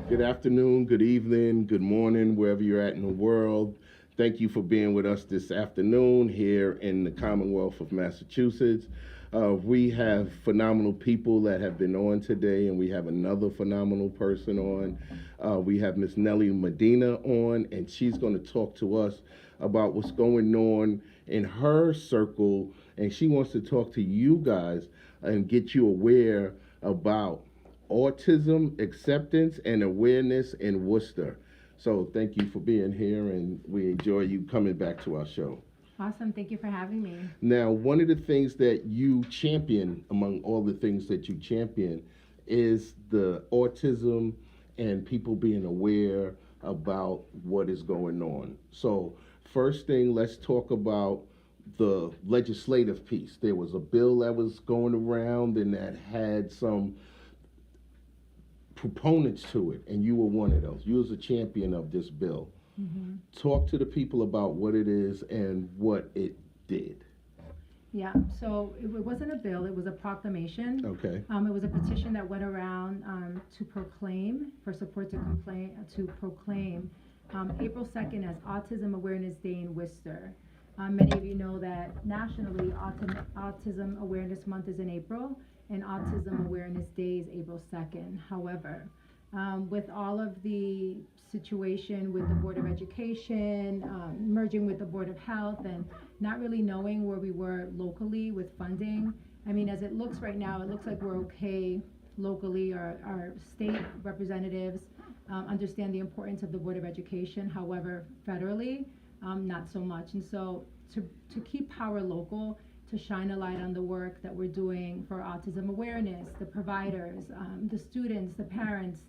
Good afternoon, good evening, good morning, wherever you're at in the world. Thank you for being with us this afternoon here in the Commonwealth of Massachusetts. We have phenomenal people that have been on today, and we have another phenomenal person on. We have Miss Nellie Medina on, and she's going to talk to us about what's going on in her circle, and she wants to talk to you guys and get you aware about autism acceptance and awareness in Worcester. So thank you for being here, and we enjoy you coming back to our show. Awesome. Thank you for having me. Now, one of the things that you champion, among all the things that you champion, is the autism and people being aware about what is going on. So, first thing, let's talk about the legislative piece. There was a bill that was going around and that had some proponents to it, and you were one of those. You was a champion of this bill. Talk to the people about what it is and what it did. Yeah, so it wasn't a bill, it was a proclamation. Okay. It was a petition that went around to proclaim, for support to proclaim April 2nd as Autism Awareness Day in Worcester. Many of you know that nationally, Autism Awareness Month is in April, and Autism Awareness Day is April 2nd. However, with all of the situation with the Board of Education, merging with the Board of Health, and not really knowing where we were locally with funding. I mean, as it looks right now, it looks like we're okay locally. Our state representatives understand the importance of the Board of Education. However, federally, not so much. And so to keep power local, to shine a light on the work that we're doing for autism awareness, the providers, the students, the parents,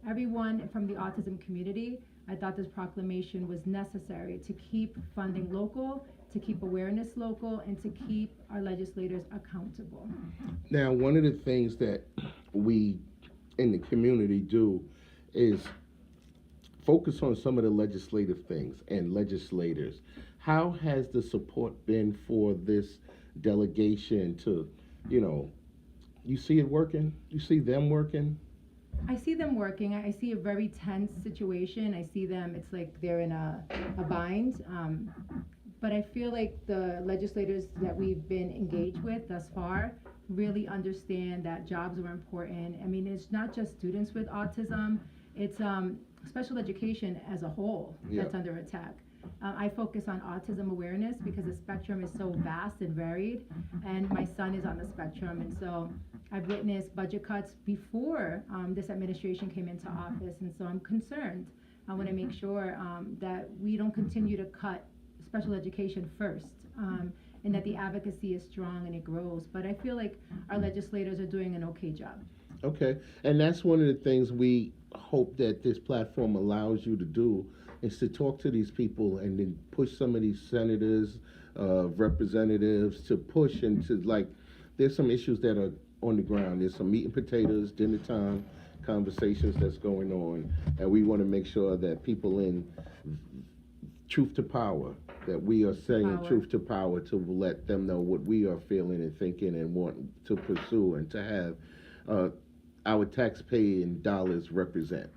everyone from the autism community, I thought this proclamation was necessary to keep funding local, to keep awareness local, and to keep our legislators accountable. Now, one of the things that we in the community do is focus on some of the legislative things and legislators. How has the support been for this delegation to, you see it working? You see them working? I see them working. I see a very tense situation. I see them, it's like they're in a bind. But I feel like the legislators that we've been engaged with thus far really understand that jobs are important. I mean, it's not just students with autism, it's special education as a whole that's under attack. I focus on autism awareness because the spectrum is so vast and varied, and my son is on the spectrum, and so I've witnessed budget cuts before this administration came into office, and so I'm concerned. I want to make sure that we don't continue to cut special education first, and that the advocacy is strong and it grows. But I feel like our legislators are doing an okay job. Okay, and that's one of the things we hope that this platform allows you to do is to talk to these people and then push some of these senators, representatives to push into there's some issues that are on the ground. There's some meat and potatoes, dinner time conversations that's going on, and we want to make sure that people in truth to power, that we are saying truth to power to let them know what we are feeling and thinking and want to pursue and to have our taxpaying dollars represent.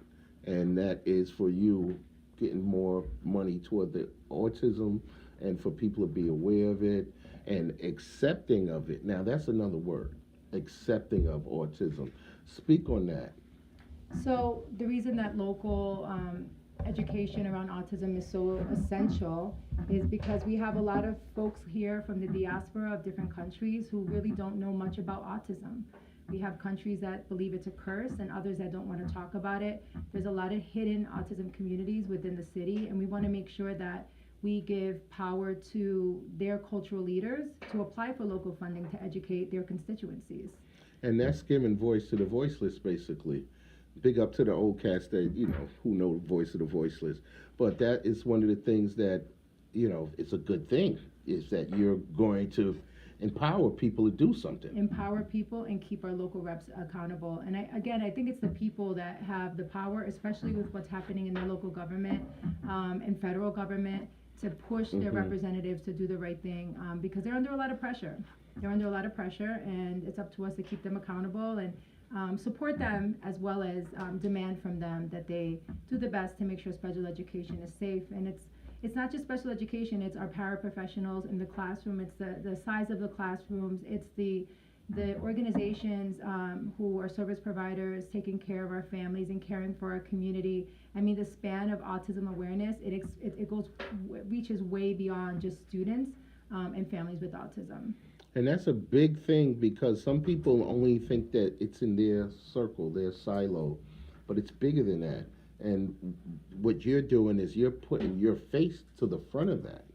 And that is for you getting more money toward the autism and for people to be aware of it and accepting of it. Now, that's another word, accepting of autism. Speak on that. So the reason that local education around autism is so essential is because we have a lot of folks here from the diaspora of different countries who really don't know much about autism. We have countries that believe it's a curse and others that don't want to talk about it. There's a lot of hidden autism communities within the city, and we want to make sure that we give power to their cultural leaders to apply for local funding to educate their constituencies. And that's giving voice to the voiceless, basically. Big up to the old cats that, who know the voice of the voiceless. But that is one of the things that, it's a good thing, is that you're going to empower people to do something. Empower people and keep our local reps accountable. And I think it's the people that have the power, especially with what's happening in their local government and federal government, to push their representatives to do the right thing because they're under a lot of pressure. They're under a lot of pressure, and it's up to us to keep them accountable. And support them as well as demand from them that they do the best to make sure special education is safe. And it's not just special education, it's our paraprofessionals in the classroom, it's the size of the classrooms, it's the organizations who are service providers taking care of our families and caring for our community. I mean, the span of autism awareness, it goes, reaches way beyond just students and families with autism. And that's a big thing because some people only think that it's in their circle, their silo, but it's bigger than that. And what you're doing is you're putting your face to the front of that.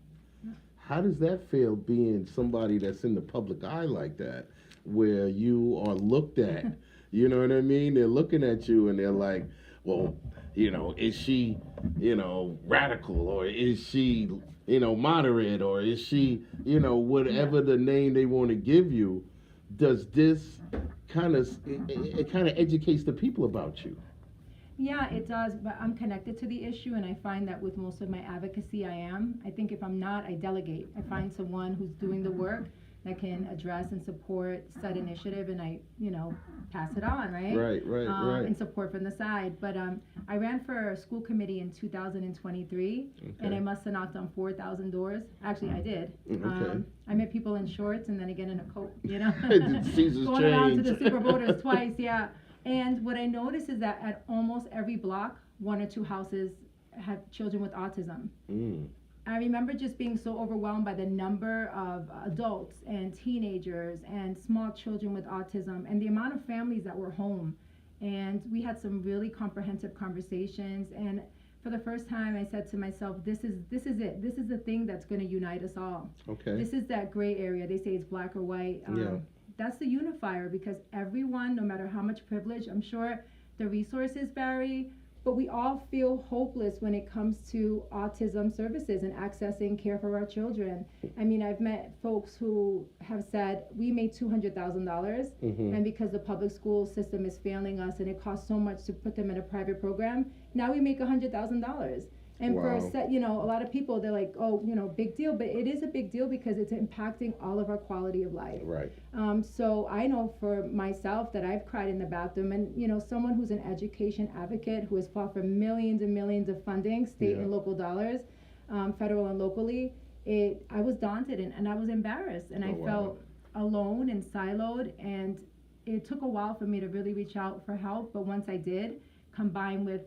How does that feel being somebody that's in the public eye like that, where you are looked at? You know what I mean? They're looking at you and they're like, well, is she, radical, or is she, moderate, or is she, whatever the name they want to give you? Does this it kind of educates the people about you? Yeah, it does, but I'm connected to the issue, and I find that with most of my advocacy, I think if I'm not, I delegate. I find someone who's doing the work that can address and support said initiative, and I, pass it on, right? Right. And support from the side. But I ran for a school committee in 2023, and I must have knocked on 4,000 doors. Actually, I did. Okay. I met people in shorts and then again in a coat, Seasons going change. around to the super voters twice, yeah. And what I noticed is that at almost every block, one or two houses have children with autism. I remember just being so overwhelmed by the number of adults and teenagers and small children with autism and the amount of families that were home. And we had some really comprehensive conversations. And for the first time, I said to myself, this is it. This is the thing that's going to unite us all. Okay. This is that gray area. They say it's black or white. That's the unifier, because everyone, no matter how much privilege, I'm sure the resources vary, but we all feel hopeless when it comes to autism services and accessing care for our children. I mean, I've met folks who have said, we made $200,000, and because the public school system is failing us and it costs so much to put them in a private program, now we make $100,000. And wow. for a set, a lot of people, they're like, oh, big deal. But it is a big deal because it's impacting all of our quality of life. Right. So I know for myself that I've cried in the bathroom. And, someone who's an education advocate who has fought for millions and millions of funding, state and local dollars, federal and locally, I was daunted and I was embarrassed. And I felt alone and siloed. And it took a while for me to really reach out for help. But once I did, combined with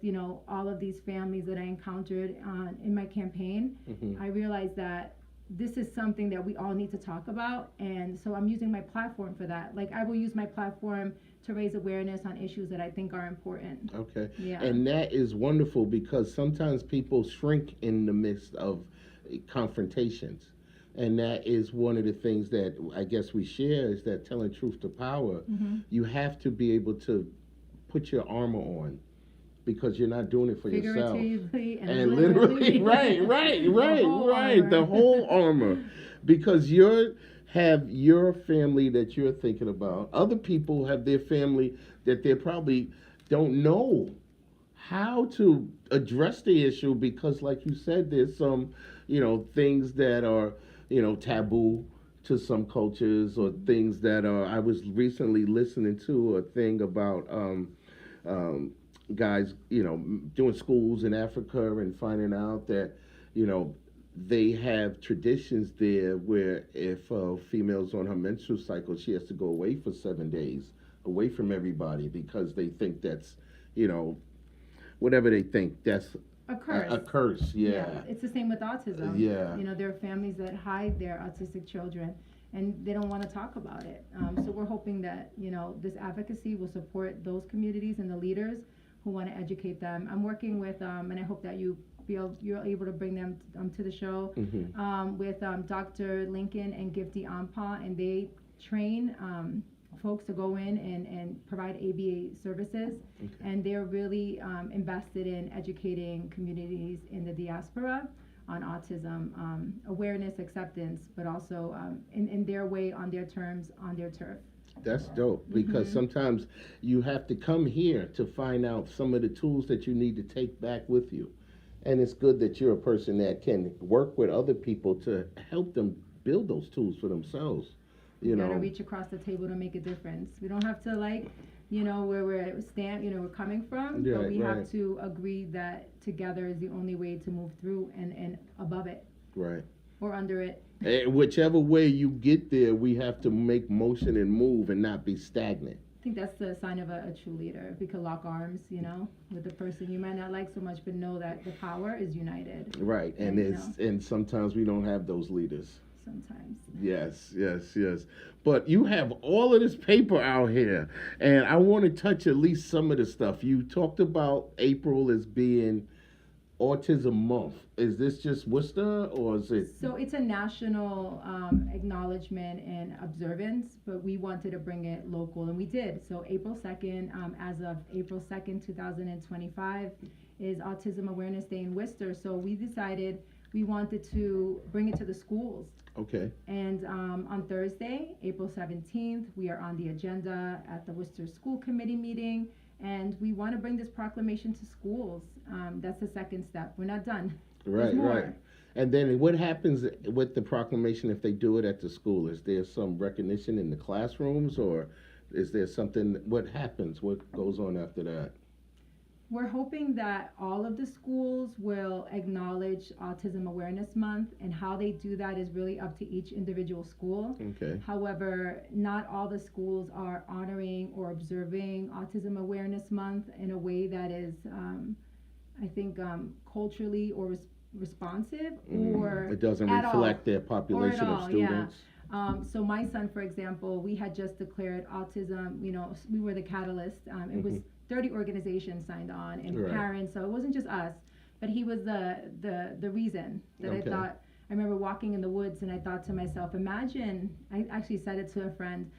all of these families that I encountered in my campaign, I realized that this is something that we all need to talk about. And so I'm using my platform for that. Like, I will use my platform to raise awareness on issues that I think are important. Okay. Yeah. And that is wonderful, because sometimes people shrink in the midst of confrontations. And that is one of the things that I guess we share, is that telling truth to power. You have to be able to put your armor on, because you're not doing it for yourself. Figuratively and literally. Right. The whole armor. Because you have your family that you're thinking about. Other people have their family that they probably don't know how to address the issue, because like you said, there's some, things that are, taboo to some cultures, or things that are, I was recently listening to a thing about, guys, doing schools in Africa and finding out that, they have traditions there where if a female's on her menstrual cycle, she has to go away for 7 days, away from everybody, because they think that's, whatever they think, that's a curse. A curse, yeah. It's the same with autism. Yeah. There are families that hide their autistic children, and they don't want to talk about it. So we're hoping that, this advocacy will support those communities and the leaders who want to educate them. I'm working with, and I hope that you're able to bring them to the show, with Dr. Lincoln and Gifty Ampa, and they train folks to go in and provide ABA services. And they're really invested in educating communities in the diaspora on autism, awareness, acceptance, but also in their way, on their terms, on their turf. That's dope, because sometimes you have to come here to find out some of the tools that you need to take back with you. And it's good that you're a person that can work with other people to help them build those tools for themselves. You gotta reach across the table to make a difference. We don't have to where we're coming from, Yeah, but we right. have to agree that together is the only way to move through and above it Right. or under it. And whichever way you get there, we have to make motion and move and not be stagnant. I think that's the sign of a true leader. If we could lock arms, with the person you might not like so much, but know that the power is united. Right. And and sometimes we don't have those leaders. Sometimes. Yes, yes, yes. But you have all of this paper out here, and I want to touch at least some of the stuff. You talked about April as being Autism Month. Is this just Worcester, or is it? So it's a national acknowledgement and observance, but we wanted to bring it local, and we did. So April 2nd, as of April 2nd, 2025, is Autism Awareness Day in Worcester. So we decided we wanted to bring it to the schools. Okay. And on Thursday, April 17th, we are on the agenda at the Worcester School Committee meeting, and we want to bring this proclamation to schools. That's the second step. We're not done. Right, There's more. right. And then what happens with the proclamation if they do it at the school? Is there some recognition in the classrooms, or is there something? What happens? What goes on after that? We're hoping that all of the schools will acknowledge Autism Awareness Month, and how they do that is really up to each individual school. Okay. However, not all the schools are honoring or observing Autism Awareness Month in a way that is, I think, culturally or responsive, or it doesn't at reflect all. their population of students. So my son, for example, we had just declared autism, we were the catalyst. It was 30 organizations signed on, and Right. parents, so it wasn't just us, but he was the reason that Okay. I remember walking in the woods and I thought to myself, imagine, I actually said it to a friend,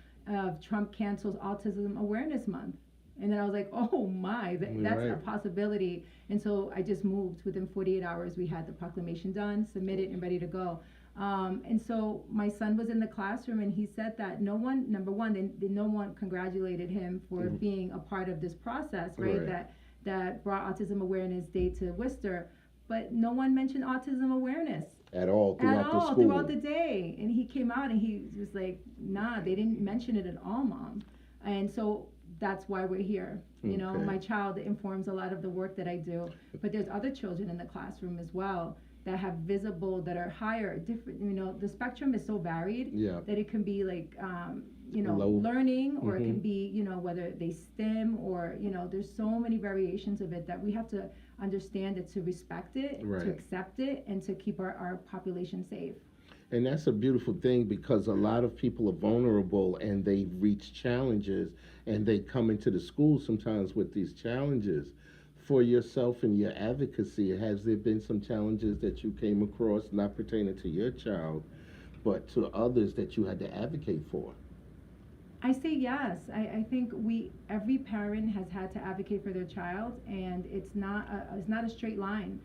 Trump cancels Autism Awareness Month. And then I was like, oh my, that's a Right. possibility. And so I just moved. Within 48 hours, we had the proclamation done, submitted, and ready to go. And so my son was in the classroom, and he said that number one, no one congratulated him for being a part of this process, right? That brought Autism Awareness Day to Worcester. But no one mentioned autism awareness. At all throughout the school. Throughout the day. And he came out and he was like, nah, they didn't mention it at all, Mom. And so that's why we're here. My child informs a lot of the work that I do, but there's other children in the classroom as well that have that are higher, different, the spectrum is so varied that it can be like, learning, or it can be, whether they STEM, or, there's so many variations of it that we have to understand it, to respect it, to accept it, and to keep our population safe. And that's a beautiful thing, because a lot of people are vulnerable and they reach challenges, and they come into the school sometimes with these challenges. For yourself and your advocacy, has there been some challenges that you came across, not pertaining to your child, but to others that you had to advocate for? I say yes. I think every parent has had to advocate for their child, and it's not a straight line.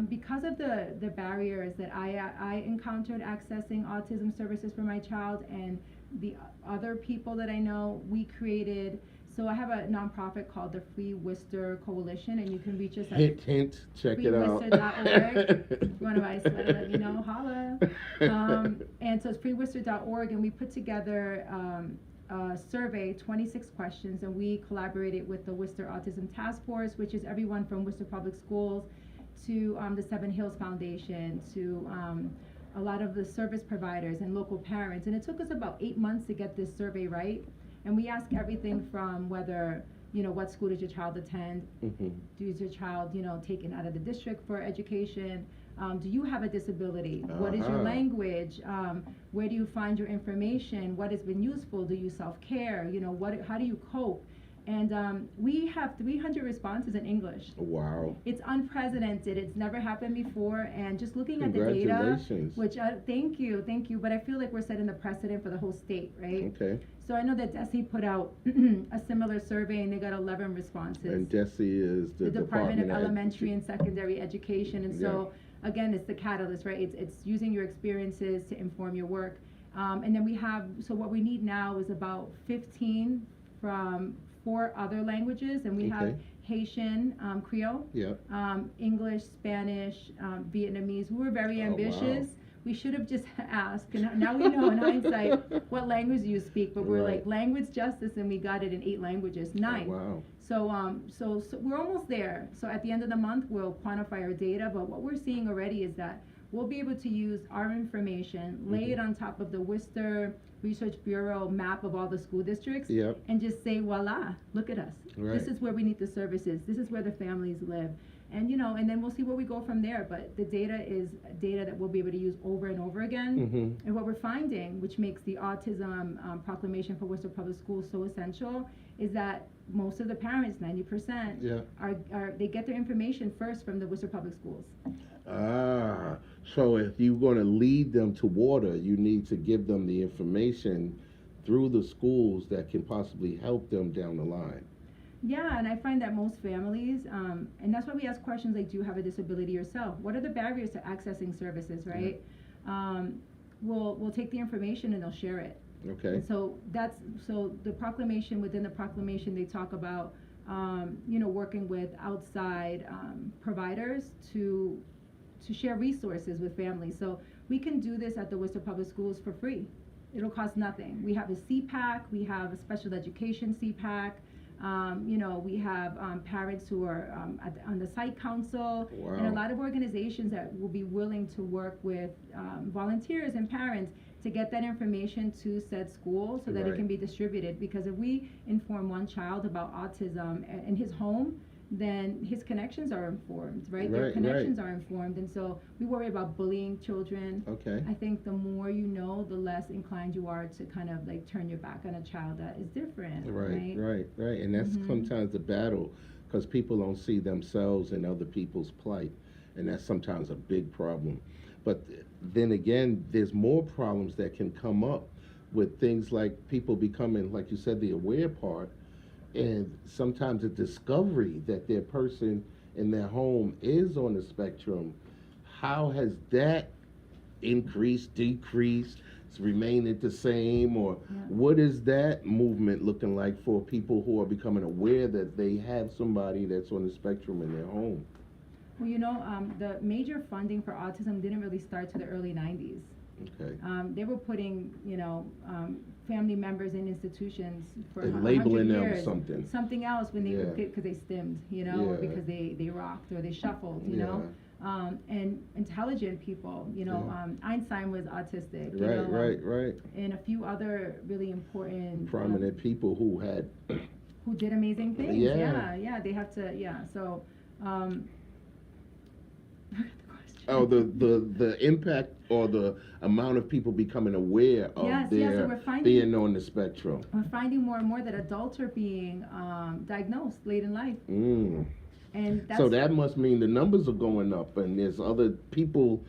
Because of the barriers that I encountered accessing autism services for my child, and the other people that I know, we created. So I have a nonprofit called the Free Worcester Coalition, and you can reach us at Hint, check it out. freeworcester.org. If you want to buy a sweater, let me know, holla. And so it's freeworcester.org, and we put together a survey, 26 questions, and we collaborated with the Worcester Autism Task Force, which is everyone from Worcester Public Schools to the Seven Hills Foundation, to a lot of the service providers and local parents. And it took us about 8 months to get this survey right. And we ask everything from whether, what school does your child attend? Does your child, taken out of the district for education? Do you have a disability? What is your language? Where do you find your information? What has been useful? Do you self-care? How do you cope? And we have 300 responses in English. Wow. It's unprecedented. It's never happened before. And just looking at the data, Congratulations. which thank you. But I feel like we're setting the precedent for the whole state, right? Okay. So I know that DESE put out a similar survey, and they got 11 responses. And DESE is the Department of Elementary and Secondary Education. And so, again, it's the catalyst, right? It's using your experiences to inform your work. And then what we need now is about 15 from 4 other languages, and we have Haitian, Creole, English, Spanish, Vietnamese. We were very ambitious. Wow. we should have just asked, and now we know in hindsight what language you speak, but we're Right. like language justice, and we got it in 8 languages, 9. Oh, wow. So we're almost there. So at the end of the month, we'll quantify our data, but what we're seeing already is that we'll be able to use our information, lay it on top of the Worcester Research Bureau map of all the school districts, Yep. and just say, voila, look at us. Right. This is where we need the services. This is where the families live. And and then we'll see where we go from there. But the data is data that we'll be able to use over and over again. Mm-hmm. And what we're finding, which makes the autism proclamation for Worcester Public Schools so essential, is that most of the parents, 90%, Yeah. are they get their information first from the Worcester Public Schools. Ah, so if you're going to lead them to water, you need to give them the information through the schools that can possibly help them down the line. Yeah, and I find that most families, and that's why we ask questions like, do you have a disability yourself? What are the barriers to accessing services, right? We'll take the information and they'll share it. Okay. And so the proclamation, within the proclamation, they talk about, working with outside providers to share resources with families. So we can do this at the Worcester Public Schools for free. It'll cost nothing. We have a CPAC, we have a special education CPAC. We have parents who are on the site council, Wow. and a lot of organizations that will be willing to work with volunteers and parents to get that information to said school so that it Right. can be distributed. Because if we inform one child about autism in his home, then his connections are informed, right? Their Right, connections right. are informed, and so we worry about bullying children. Okay. I think the more you know, the less inclined you are to kind of like turn your back on a child that is different, Right, right? right. And that's Mhm. sometimes the battle because people don't see themselves in other people's plight. And that's sometimes a big problem. But then again, there's more problems that can come up with things like people becoming, like you said, the aware part, and sometimes a discovery that their person in their home is on the spectrum. How has that increased, decreased, it's remained the same, or Yeah. what is that movement looking like for people who are becoming aware that they have somebody that's on the spectrum in their home? Well, the major funding for autism didn't really start to the early 90s. Okay. They were putting, family members in institutions for And 100 labeling them years. something. Something else when they Yeah. because they stimmed, or Yeah. because they rocked or they shuffled, Yeah. And intelligent people, Yeah. Einstein was autistic, Right. and a few other really important Prominent people who had. who did amazing things. Yeah. Yeah, they have to, yeah. So, the question. Oh, the impact or the amount of people becoming aware of Yes, their so we're finding- being on the spectrum. We're finding more and more that adults are being diagnosed late in life, Mm. and that's So that must mean the numbers are going up, and there's other people,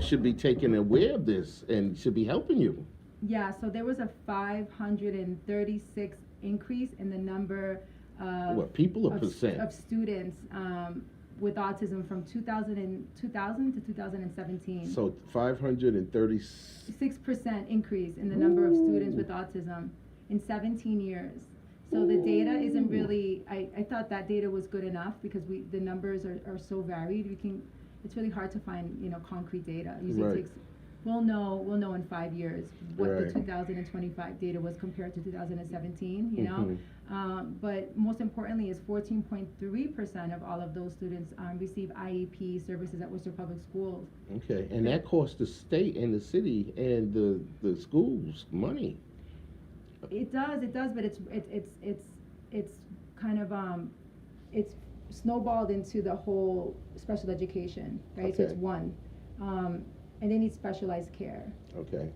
should be taken aware of this and should be helping you. yeah. So there was a 536 increase in the number of What, people or of, percent? of students with autism from 2000 to 2017. So 530. 6% increase in the number of students with autism in 17 years. So the data isn't really, I thought that data was good enough because the numbers are so varied. It's really hard to find, concrete data. It usually Right. takes, we'll know in 5 years what Right. the 2025 data was compared to 2017, Mhm. But most importantly is 14.3% of all of those students receive IEP services at Worcester Public Schools. Okay, and that costs the state and the city and the schools money. It does, but it's kind of it's snowballed into the whole special education, right? So it's Okay. one, and they need specialized care. Okay.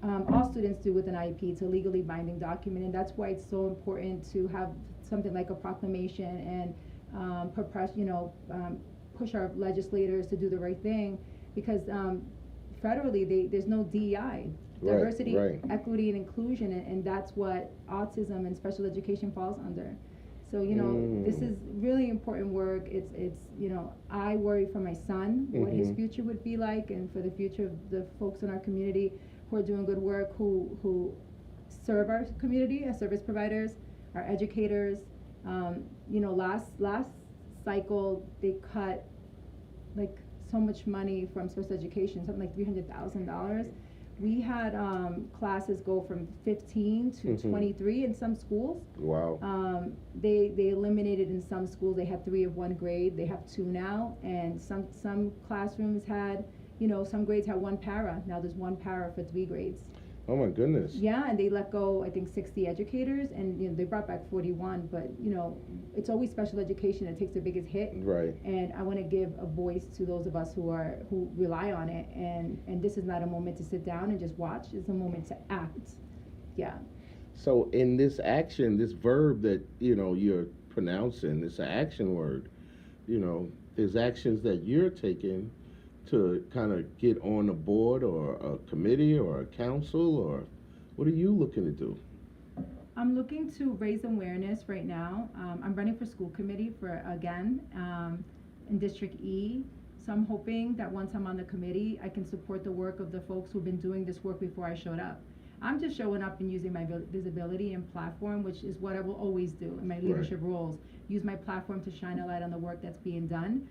All students do with an IEP. It's a legally binding document, and that's why it's so important to have something like a proclamation and push our legislators to do the right thing, because federally there's no DEI. Diversity, right. equity, and inclusion, and that's what autism and special education falls under. So this is really important work. It's I worry for my son, what his Mhm. future would be like, and for the future of the folks in our community who are doing good work, who serve our community as service providers, our educators. Last cycle they cut like so much money from special education, something like $300,000. We had classes go from 15 to 23 in some schools. Wow. They eliminated in some schools. They had 3 of one grade. They have 2 now, and some classrooms had, some grades had 1 para. Now there's 1 para for 3 grades. Oh my goodness. Yeah, and they let go, I think, 60 educators, and they brought back 41. But it's always special education that takes the biggest hit. Right. And I want to give a voice to those of us who rely on it. And this is not a moment to sit down and just watch. It's a moment to act. Yeah. So in this action, this verb that you're pronouncing, this action word, there's actions that you're taking to kind of get on a board or a committee or a council, or what are you looking to do? I'm looking to raise awareness right now. I'm running for school committee in District E. So I'm hoping that once I'm on the committee, I can support the work of the folks who've been doing this work before I showed up. I'm just showing up and using my visibility and platform, which is what I will always do in my leadership roles. Use my platform to shine a light on the work that's being done.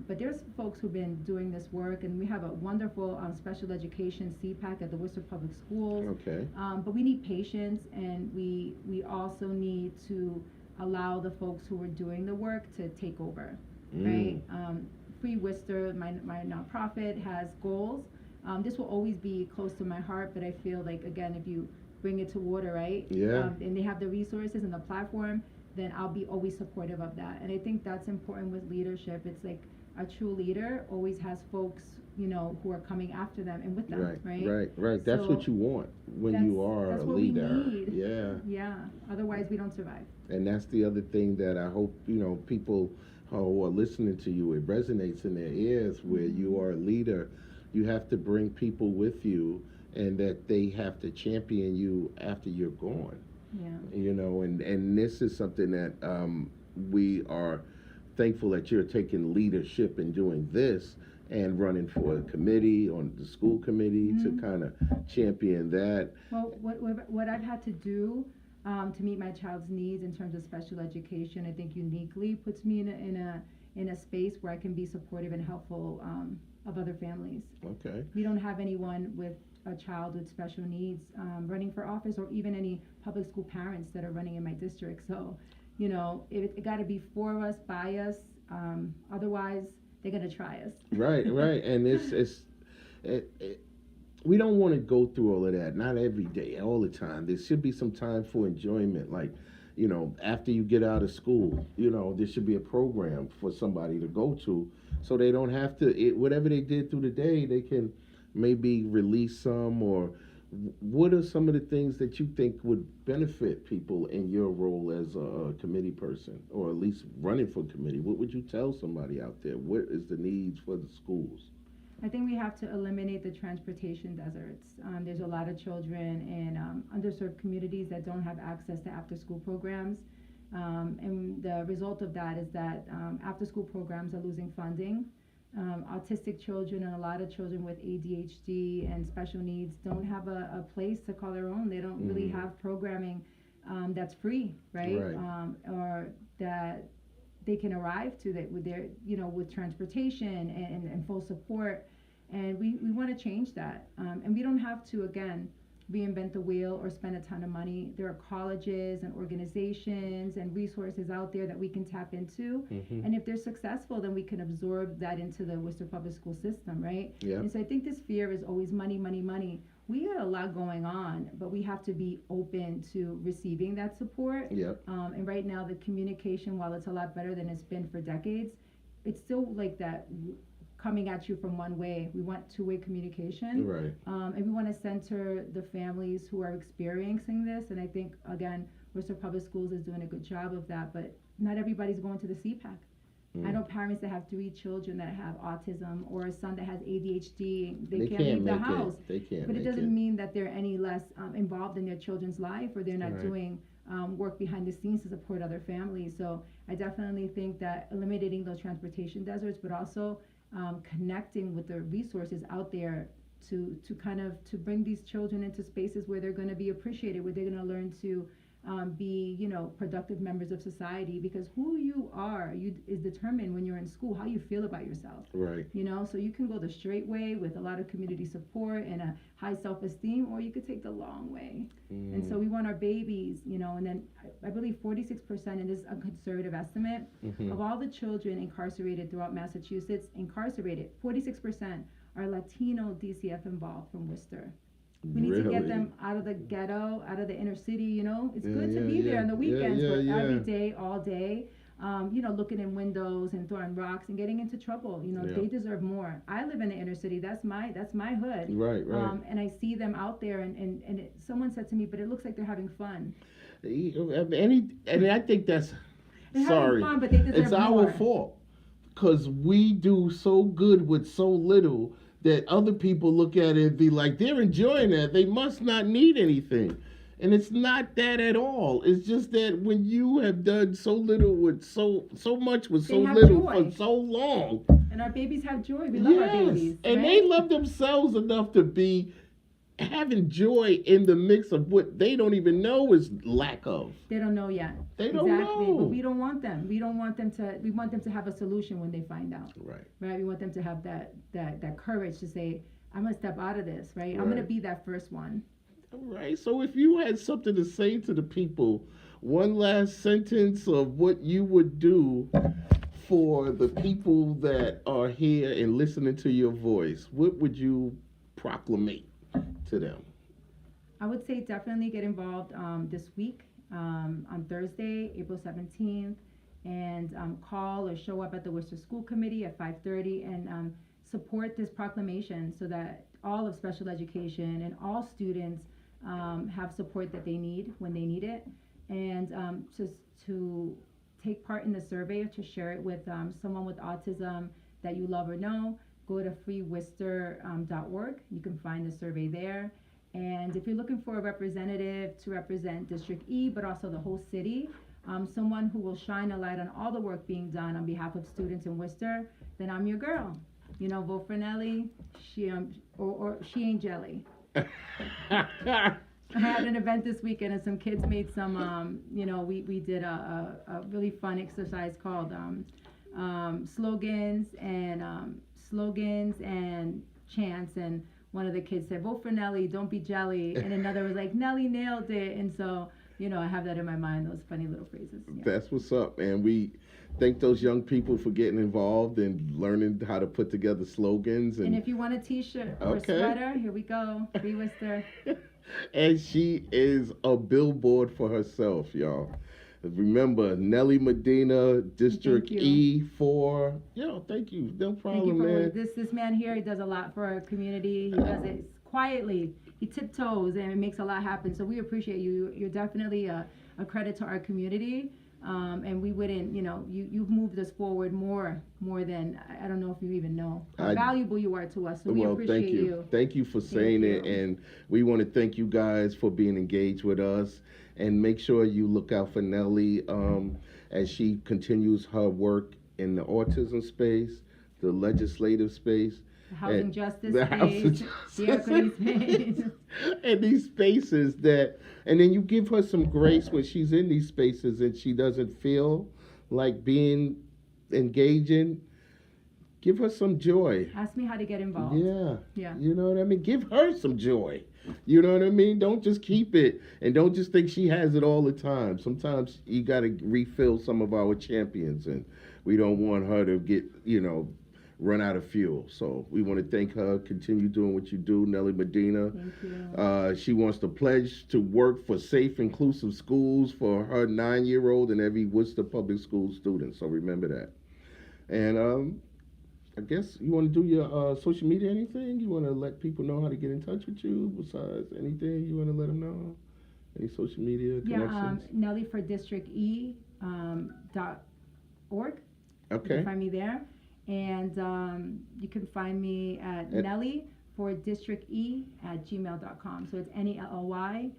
But there's folks who've been doing this work, and we have a wonderful special education CPAC at the Worcester Public Schools. Okay. But we need patience, and we also need to allow the folks who are doing the work to take over, right? Free Worcester, my nonprofit, has goals. This will always be close to my heart, but I feel like, again, if you bring it to water, right? Yeah. And they have the resources and the platform, then I'll be always supportive of that. And I think that's important with leadership. It's like a true leader always has folks, who are coming after them and with them, right? That's what you want when you are a leader. That's what we need. Yeah. Yeah. Otherwise, we don't survive. And that's the other thing that I hope, people who are listening to you, it resonates in their ears, where you are a leader. You have to bring people with you, and that they have to champion you after you're gone. Yeah. And this is something that we are thankful that you're taking leadership in doing this and running for a committee, on the school committee, to kind of champion that. Well, what I've had to do to meet my child's needs in terms of special education, I think uniquely puts me in a space where I can be supportive and helpful of other families. Okay. We don't have anyone with a child with special needs running for office, or even any public school parents that are running in my district. So, it got to be for us, by us. Otherwise, they're gonna try us. Right. And we don't want to go through all of that. Not every day, all the time. There should be some time for enjoyment, like, after you get out of school, there should be a program for somebody to go to, so they don't have to, whatever they did through the day, they can maybe release some. Or what are some of the things that you think would benefit people in your role as a committee person, or at least running for committee? What would you tell somebody out there? What is the needs for the schools? I think we have to eliminate the transportation deserts. There's a lot of children in underserved communities that don't have access to after-school programs. And the result of that is that after-school programs are losing funding. Autistic children and a lot of children with ADHD and special needs don't have a place to call their own. They don't really have programming that's free, right? Or that they can arrive to, that with their, with transportation and full support. And we want to change that. And we don't have to, again, reinvent the wheel or spend a ton of money. There are colleges and organizations and resources out there that we can tap into. And if they're successful, then we can absorb that into the Worcester Public School system, right? Yeah. And so I think this fear is always money, money, money. We got a lot going on, but we have to be open to receiving that support. Yep. And right now, the communication, while it's a lot better than it's been for decades, it's still like that coming at you from one way. We want two-way communication. Right. And we want to center the families who are experiencing this. And I think, again, Worcester Public Schools is doing a good job of that, but not everybody's going to the CPAC. I know parents that have 3 children that have autism, or a son that has ADHD. They can't leave the house. They can't. But it doesn't mean that they're any less involved in their children's life, or they're not doing work behind the scenes to support other families. So I definitely think that eliminating those transportation deserts, but also connecting with the resources out there to bring these children into spaces where they're going to be appreciated, where they're going to learn to be, productive members of society, because who you are is determined when you're in school, how you feel about yourself. Right. So you can go the straight way with a lot of community support and a high self-esteem, or you could take the long way. And so we want our babies, and then I believe 46%, and this is a conservative estimate, of all the children incarcerated throughout Massachusetts, 46% are Latino DCF involved from Worcester. We need to get them out of the ghetto, out of the inner city. It's good to be there on the weekends, but every day, all day, looking in windows and throwing rocks and getting into trouble. They deserve more. I live in the inner city. That's my hood. Right. And I see them out there, and someone said to me, but it looks like they're having fun. And I think that's They're sorry. having fun, but they deserve It's more. our fault because we do so good with so little that other people look at it and be like, they're enjoying that. They must not need anything. And it's not that at all. It's just that when you have done so little with so much with so little joy. for so long. And our babies have joy. We love our babies. And right? they love themselves enough to be having joy in the mix of what they don't even know is lack of. They don't know yet. They don't know. But we don't want them. We want them to have a solution when they find out. Right. We want them to have that courage to say, I'm gonna step out of this, right? I'm gonna be that first one. All right. So if you had something to say to the people, one last sentence of what you would do for the people that are here and listening to your voice, what would you proclamate to them? I would say definitely get involved this week on Thursday, April 17th, and call or show up at the Worcester School Committee at 5:30 and support this proclamation so that all of special education and all students have support that they need when they need it, and to take part in the survey or to share it with someone with autism that you love or know. Go to freeworcester.org. You can find the survey there. And if you're looking for a representative to represent District E, but also the whole city, someone who will shine a light on all the work being done on behalf of students in Worcester, then I'm your girl. Vote for Nellie. She ain't jelly. I had an event this weekend, and some kids made some. We did a really fun exercise called slogans and chants, and one of the kids said, vote for Nellie, don't be jelly, and another was like, Nellie nailed it. And so I have that in my mind, those funny little phrases. That's what's up, man. We thank those young people for getting involved and learning how to put together slogans. And if you want a t-shirt or a sweater, here we go, Free Worcester. And she is a billboard for herself, y'all. Remember, Nellie Medina, District E4. Thank you. No problem, man. This man here, he does a lot for our community. He does it quietly. He tiptoes and it makes a lot happen. So we appreciate you. You're definitely a credit to our community. And we wouldn't, you've moved us forward more than, I don't know if you even know how valuable you are to us. So we appreciate you. Thank you for saying it. And we want to thank you guys for being engaged with us. And make sure you look out for Nellie as she continues her work in the autism space, the legislative space, the housing justice space, the equity space. And these spaces and then you give her some grace when she's in these spaces and she doesn't feel like being engaging. Give her some joy. Ask me how to get involved. Yeah. You know what I mean? Give her some joy. You know what I mean? Don't just keep it, and don't just think she has it all the time. Sometimes you got to refill some of our champions, and we don't want her to get, run out of fuel. So we want to thank her. Continue doing what you do, Nellie Medina. Thank you. She wants to pledge to work for safe, inclusive schools for her 9-year-old and every Worcester public school student. So remember that. And I guess you want to do your social media, anything? You want to let people know how to get in touch with you besides anything you want to let them know? Any social media connections? Nellie for District E .org. Okay. You can find me there. And you can find me at Nellie for District E at gmail.com. So it's NELLY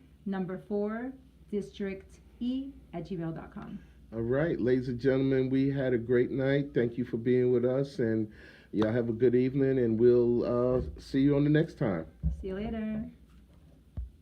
4 District E at gmail.com. All right, ladies and gentlemen, we had a great night. Thank you for being with us, and y'all have a good evening, and we'll see you on the next time. See you later.